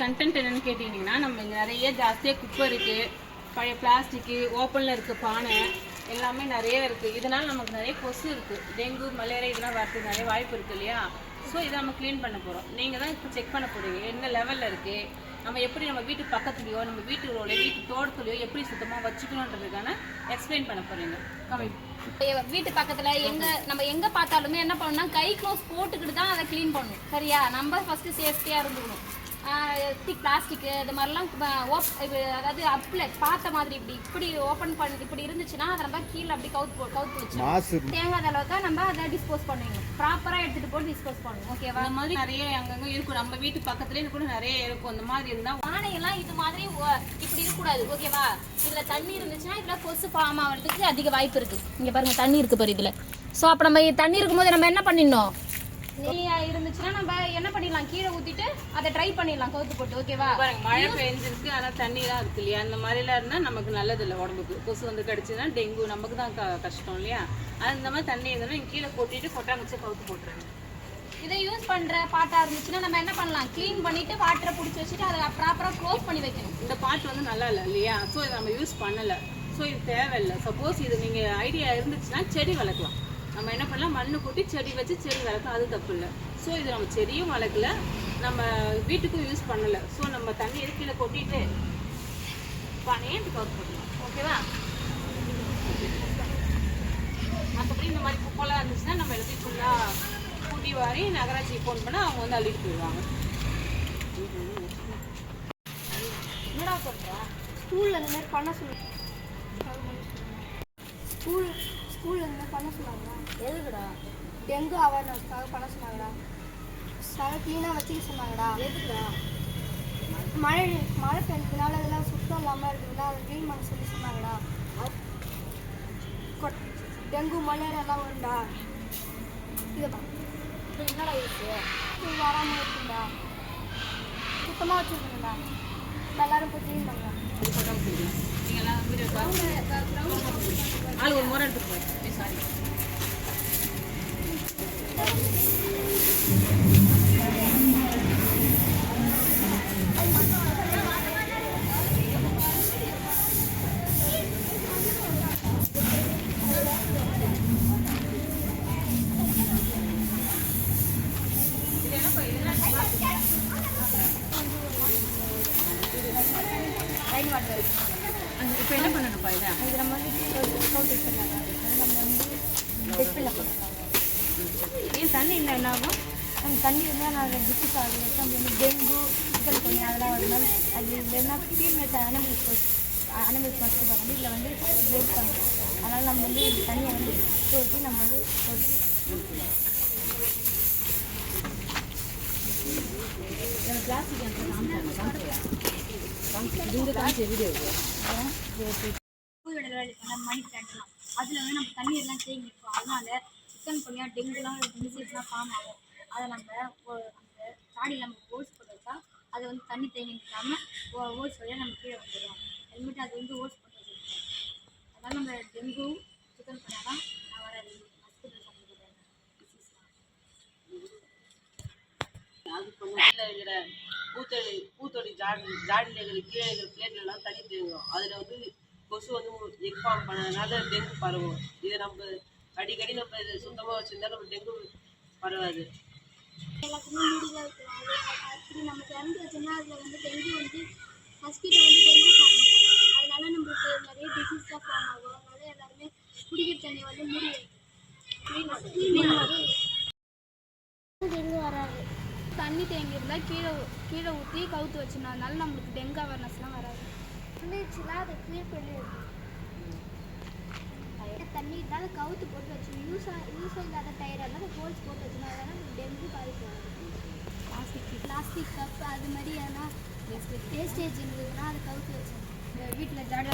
Content என்னன்னு கேட்டிங்கன்னா, நம்ம இங்கே நிறைய ஜாஸ்தியாக குப்பை இருக்குது, பழைய பிளாஸ்டிக்கு, ஓப்பனில் இருக்க பானை எல்லாமே நிறைய இருக்குது. இதனால் நமக்கு நிறைய கொசு இருக்குது. டெங்கு, மலேரியா இதெல்லாம் வரதுக்கு நிறைய வாய்ப்பு இருக்குது இல்லையா? ஸோ இதை நம்ம க்ளீன் பண்ண போகிறோம். நீங்கள் தான் இப்போ செக் பண்ண போகிறீங்க என்ன லெவலில் இருக்குது, நம்ம எப்படி நம்ம வீட்டு பக்கத்துலையோ நம்ம வீட்டு ரோலையோ வீட்டு தோட்டத்துலையோ எப்படி சுத்தமாக வச்சுக்கணுன்றதுக்கான எக்ஸ்பிளைன் பண்ண போகிறீங்க. வீட்டு பக்கத்துல நம்ம எங்க பார்த்தாலுமே என்ன பண்ணணும்னா கை க்ளோஸ் போட்டுக்கிட்டு தான் அதை க்ளீன் பண்ணணும். சரியா? நம்ம ஃபர்ஸ்ட் சேஃப்டியா இருந்துக்கணும். பிளாஸ்டிக் இது மாதிரிலாம் அதாவது அப்ல பார்த்த மாதிரி இப்படி ஓப்பன் பண்ணி இப்படி இருந்துச்சுன்னா அதை நம்ம கீழே அப்படி கவுத்து வச்சு தேங்காத அளவுக்கு நம்ம அதை டிஸ்போஸ் பண்ணுவீங்க. ப்ராப்பரா எடுத்துட்டு போட்டு டிஸ்போஸ் பண்ணணும். ஓகேவா? இந்த மாதிரி நிறைய அங்கங்க இருக்கும், நம்ம வீட்டு பக்கத்துலேயே கூட நிறைய இருக்கும். இந்த மாதிரி இருந்தா பானையெல்லாம் இது மாதிரி இப்படி இருக்கக்கூடாது. ஓகேவா? இதுல தண்ணி இருந்துச்சுன்னா இதுல கொசு ஃபார்ம் ஆகிறதுக்கு அதிக வாய்ப்பு இருக்கு. இங்க பாருங்க தண்ணி இருக்கு பாரு இதுல. ஸோ அப்போ நம்ம தண்ணி இருக்கும்போது நம்ம என்ன பண்ணிடணும், நெய்யா இருந்துச்சுன்னா நம்ம என்ன பண்ணிடலாம், கீழே ஊத்திட்டு அதை ட்ரை பண்ணிடலாம் கவுத்து போட்டு. ஓகேவா? பாருங்க மழை பெஞ்சிருக்கு, ஆனால் தண்ணிலாம் இருக்கு இல்லையா, அந்த மாதிரிலாம் இருந்தால் நமக்கு நல்லது இல்லை உடம்புக்கு. கொசு வந்து கடிச்சுன்னா டெங்கு நமக்கு தான் கஷ்டம் இல்லையா? அது இந்த மாதிரி தண்ணி இருந்ததுன்னா கீழே கொட்டிட்டு கொட்டாங்குச்சியை கவுத்து போட்டுருங்க. இதை யூஸ் பண்ற பாட்டா இருந்துச்சுன்னா நம்ம என்ன பண்ணலாம், க்ளீன் பண்ணிட்டு வாட்டரை பிடிச்சி வச்சுட்டு அதை ப்ராப்பரா க்ளோஸ் பண்ணி வைக்கணும். இந்த பாட்டு வந்து நல்லா இல்லை இல்லையா? ஸோ இதை நம்ம யூஸ் பண்ணலை. ஸோ இது தேவையில்லை. சப்போஸ் இது நீங்கள் ஐடியா இருந்துச்சுன்னா செடி வளர்க்கலாம். நம்ம என்ன பண்ணலாம், மண்ணு கொட்டி செடி வச்சு செடி வளர்க்கலாம், அது தப்பு இல்லை. ஸோ இது நம்ம செடியும் வளர்க்கல, நம்ம வீட்டுக்கும் யூஸ் பண்ணலை. ஸோ நம்ம தண்ணி கீழே கொட்டிட்டு பானையே கவுத்து போடலாம். ஓகேவா? மற்றபடி இந்த மாதிரி குப்பெல்லாம் இருந்துச்சுன்னா நம்ம எல்லாத்தையும் ஃபுல்லாக கூட்டி வாரி நகராட்சிக்கு ஃபோன் பண்ணால் அவங்க வந்து அள்ளிட்டு போயிடுவாங்க. என்னடா பண்ணுறா? ஸ்கூலில் இந்த மாதிரி பண்ண சொல்லுங்க. ஸ்கூலில் இந்த மாதிரி பண்ண சொன்னாங்களா? எதுக்குடா? டெங்கு அவேர்னஸ்க்காக பண்ண சொன்னாங்கடா. க்ளீனாக வச்சுக்க சொன்னாங்கடா. எதுக்குடா? மழை பெஞ்சதுனால இதெல்லாம் சுத்தம் இல்லாமல் இருக்குதுன்னா அதை க்ளீன் பண்ண சொன்னாங்கடா. டெங்கு மலேரியாலாம் வரும்டா. இதுதான் இப்போ என்னடா இருக்கு, இது வராமல் இருக்குண்டா. சுத்தமாக வச்சுருக்கணும்டா. எல்லாரும் போய் க்ளீன் பண்ணலாம். ஆள் ஒரு முறை எடுத்துட்டு போய் சாரி. இப்போ என்ன பண்ணணும்ப்பா இதை? இது நம்ம வந்து கவுத்து வச்சுருந்தாங்க. நம்ம வந்து டெஸ்பில் போட்டுருக்காங்க. ஏன் தண்ணி இல்லை என்ன ஆகும்? நம்ம தண்ணி இருந்தால் நாங்கள் டிசீஸ் ஆகுது. நம்ம வந்து டெங்கு, சிக்கன் கொனி அதெல்லாம் வருதுனால அது இல்லைன்னா ஃபீமேல்ஸ் அனிமல்ஸ் ஃபஸ்ட்டு பார்க்கணும். இதில் வந்து பிளட் பண்ணுறோம். அதனால் நம்ம வந்து தண்ணியை வந்து ஊற்றி நம்ம வந்து பிளாஸ்டிக் வீடியோ மணி பிளான்ட்லாம் அதில் வந்து நம்ம தண்ணி எல்லாம் தேங்கி இருக்கும். அதனால சிக்கன் கொனியா டெங்குலாம் டிசீஸ்லாம் ஃபார்ம் ஆகும். அதை நம்ம அந்த சாடியில் நம்ம ஓட்ஸ் போட்டு வச்சா அதை வந்து தண்ணி தேங்கி நிற்காமல் ஓட்ஸ் வழியாக நம்ம கீழே வந்துடும். ஹெல்மெட் அது வந்து ஓட்ஸ் போட்டு வச்சுருக்கோம். அதனால் நம்ம டெங்கு சிக்கன் கொனியா தான் வராது. ஹாஸ்பிட்டல் சம்மந்தப்பட்ட டிசீஸ்லாம் அது பண்ண இருக்கிற பூத்தொடி ஜாடியில் இருக்கிற கீழே இருக்கிற பிளேட்லாம் தண்ணி தேங்கும். அதில் வந்து கொசு வந்து எக் ஃபார்ம் பண்ணதுனால டெங்கு பரவும். இதை நம்ம அடிக்கடி நம்ம இதை சுத்தமாக வச்சுருந்தா நம்ம டெங்கு பரவாது. எல்லாத்துக்குமே முடிவாக இருக்கலாம். அப்படி நம்ம திறந்து வச்சோம்னா அதில் வந்து டெங்கு வந்து மஸ்கிட்டோ வந்து டெங்கு ஃபார்ம் ஆகும். அதனால நம்மளுக்கு நிறைய டிசீஸ் தான் ஃபார்ம் ஆகும். அதனால எல்லாருமே குடிக்கிற தண்ணியை வந்து மூடி வைக்கணும். டெங்கு வராது. தண்ணி தேங்கி இருந்தால் கீழே ஊற்றி கவுத்து வச்சிடணும். அதனால நம்மளுக்கு டெங்கு அவேர்னஸ்லாம் வராது. இருந்துச்சுன்னா அதை க்ளீன் பண்ணி தண்ணி இருந்தாலும் கவுத்து போட்டு வச்சுக்கணும். யூஸ் இல்லாத டயரெல்லாம் ஹோல்ஸ் போட்டு வச்சுக்கணும். அதனால் நம்ம டெங்கு பாதிப்பு வராது. பிளாஸ்டிக் கப் அது மாதிரி எதனா வேஸ்டேஜ் இருந்ததுன்னா அதை கவுத்து வச்சோம். வீட்டில் ஜாட